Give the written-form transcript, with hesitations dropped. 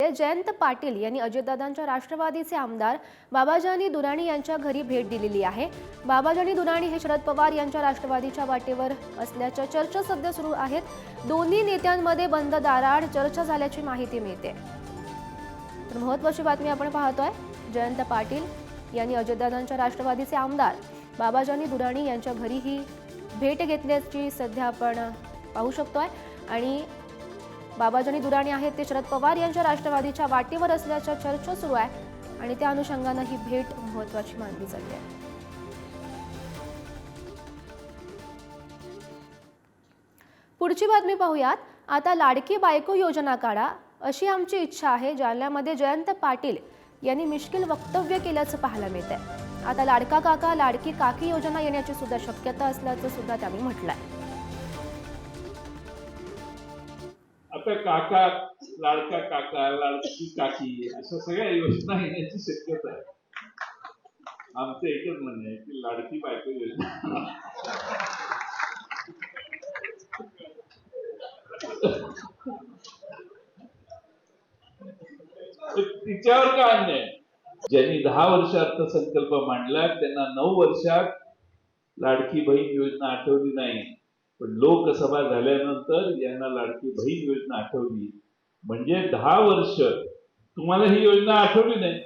घडामोडींमध्ये जयंत पाटील यांनी अजितदादांच्या राष्ट्रवादीचे आमदार बाबाजानी दुराणी यांच्या घरी भेट दिलेली आहे। बाबाजानी दुराणी हे शरद पवार यांच्या राष्ट्रवादीच्या वाटेवर असल्याच्या चर्चा सध्या सुरू आहेत। दोन्ही नेत्यांमध्ये बंद दाराआड चर्चा झाल्याची माहिती मिळते। तर महत्त्वाची बातमी आपण पाहतोय, जयंत पाटील यांनी अजितदादांच्या राष्ट्रवादीचे आमदार बाबाजानी दुराणी यांच्या घरी ही भेट घेतल्याची सध्या आपण पाहू शकतोय। आणि बाबाजानी दुराणी आहेत ते शरद पवार यांच्या राष्ट्रवादीच्या वाटेवर असल्याच्या चर्चा सुरू आहे आणि त्या अनुषंगाने ही भेट महत्त्वाची मानली जाते। पुढची बातमी पाहूयात। आता लाडकी बायको योजना काढा अशी आमची इच्छा आहे, जालन्यामध्ये जयंत पाटील यांनी मिश्किल वक्तव्य केल्याचं पाहायला मिळतंय। आता लाडका काका लाडकी काकी योजना येण्याची सुद्धा शक्यता असल्याचं सुद्धा त्यांनी म्हटलंय। आता काका, लाडका काका, लाडकी काकी अशा सगळ्या योजना येण्याची शक्यता आहे। आमचं एकच म्हणणं आहे की लाडकी बायको योजना तिच्यावर काय अन्याय? ज्यांनी 10 वर्ष अर्थसंकल्प मांडला त्यांना 9 वर्षात लाडकी बहीण योजना आठवली नाही, पण लोकसभा झाल्यानंतर यांना लाडकी बहीण योजना आठवली। म्हणजे 10 वर्ष तुम्हाला ही योजना आठवली नाही।